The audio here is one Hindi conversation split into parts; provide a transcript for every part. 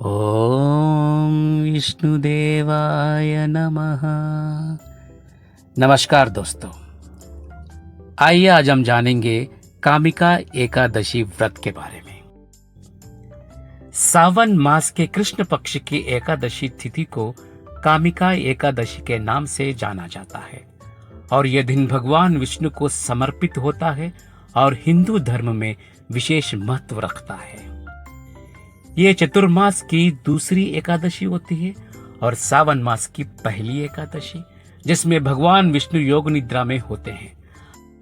ओम विष्णुदेवाय नमः। नमस्कार दोस्तों, आइए आज हम जानेंगे कामिका एकादशी व्रत के बारे में। सावन मास के कृष्ण पक्ष की एकादशी तिथि को कामिका एकादशी के नाम से जाना जाता है और यह दिन भगवान विष्णु को समर्पित होता है और हिंदू धर्म में विशेष महत्व रखता है। ये चतुर्मास की दूसरी एकादशी होती है और सावन मास की पहली एकादशी, जिसमें भगवान विष्णु योग निद्रा में होते हैं।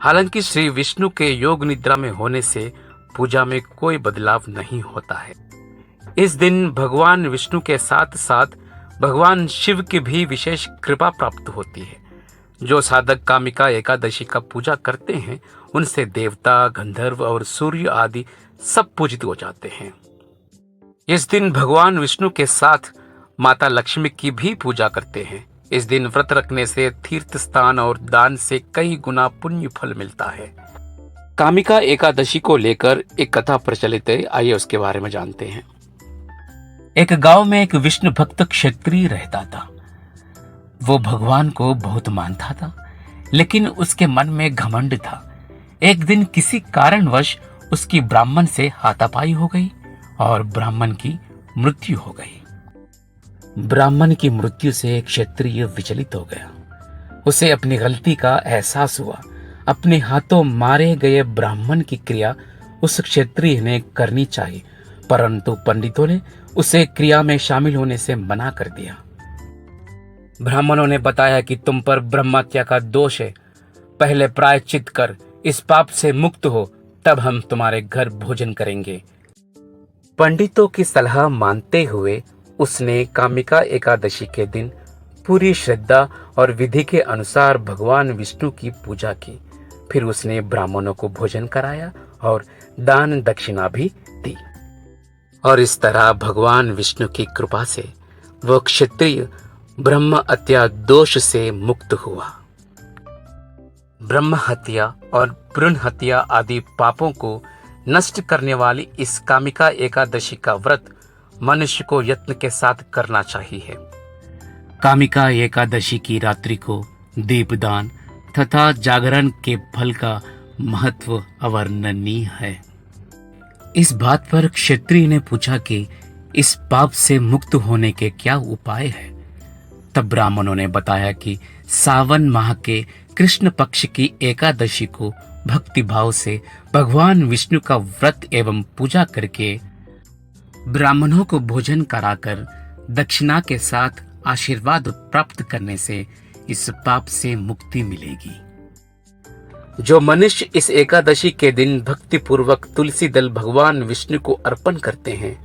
हालांकि श्री विष्णु के योग निद्रा में होने से पूजा में कोई बदलाव नहीं होता है। इस दिन भगवान विष्णु के साथ साथ भगवान शिव की भी विशेष कृपा प्राप्त होती है। जो साधक कामिका एकादशी का पूजा करते हैं उनसे देवता, गंधर्व और सूर्य आदि सब पूजित हो जाते हैं। इस दिन भगवान विष्णु के साथ माता लक्ष्मी की भी पूजा करते हैं। इस दिन व्रत रखने से तीर्थ स्थान और दान से कई गुना पुण्य फल मिलता है। कामिका एकादशी को लेकर एक कथा प्रचलित है, आइए उसके बारे में जानते हैं। एक गांव में एक विष्णु भक्त क्षत्रिय रहता था। वो भगवान को बहुत मानता था, लेकिन उसके मन में घमंड था। एक दिन किसी कारणवश उसकी ब्राह्मण से हाथापाई हो गई और ब्राह्मण की मृत्यु हो गई। ब्राह्मण की मृत्यु से क्षत्रिय विचलित हो गया। उसे अपनी गलती का एहसास हुआ। अपने हाथों मारे गए ब्राह्मण की क्रिया उस क्षत्रिय ने करनी चाहिए, परंतु पंडितों ने उसे क्रिया में शामिल होने से मना कर दिया। ब्राह्मणों ने बताया कि तुम पर ब्रह्महत्या का दोष है, पहले प्रायश्चित कर इस पाप से मुक्त हो, तब हम तुम्हारे घर भोजन करेंगे। पंडितों की सलाह मानते हुए उसने कामिका एकादशी के दिन पूरी श्रद्धा और विधि के अनुसार भगवान विष्णु की पूजा की। फिर उसने ब्राह्मणों को भोजन कराया और दान दक्षिणा भी दी। और इस तरह भगवान विष्णु की कृपा से वह क्षत्रिय ब्रह्म हत्या दोष से मुक्त हुआ। ब्रह्म हत्या और भ्रूण हत्या आदि पापों को नष्ट करने वाली इस कामिका एकादशी का व्रत मनुष्य को यत्न के साथ करना चाहिए। कामिका एकादशी की रात्रि को दीपदान तथा जागरण के फल का महत्व अवर्णनीय है। इस बात पर क्षत्रिय ने पूछा कि इस पाप से मुक्त होने के क्या उपाय है। तब ब्राह्मणों ने बताया कि सावन माह के कृष्ण पक्ष की एकादशी को भक्ति भाव से भगवान विष्णु का व्रत एवं पूजा करके ब्राह्मणों को भोजन कराकर दक्षिणा के साथ आशीर्वाद प्राप्त करने से इस पाप से मुक्ति मिलेगी। जो मनुष्य इस एकादशी के दिन भक्ति पूर्वक तुलसी दल भगवान विष्णु को अर्पण करते हैं,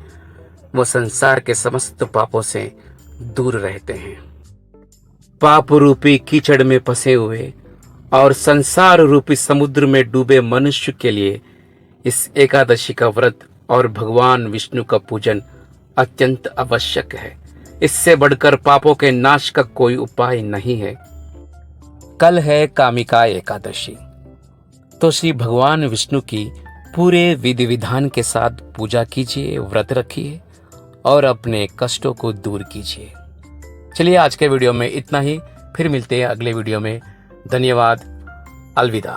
वो संसार के समस्त पापों से दूर रहते हैं। पाप रूपी कीचड़ में फंसे हुए और संसार रूपी समुद्र में डूबे मनुष्य के लिए इस एकादशी का व्रत और भगवान विष्णु का पूजन अत्यंत आवश्यक है। इससे बढ़कर पापों के नाश का कोई उपाय नहीं है। कल है कामिका एकादशी, तो श्री भगवान विष्णु की पूरे विधि विधान के साथ पूजा कीजिए, व्रत रखिए और अपने कष्टों को दूर कीजिए। चलिए आज के वीडियो में इतना ही, फिर मिलते हैं अगले वीडियो में। धन्यवाद, अलविदा।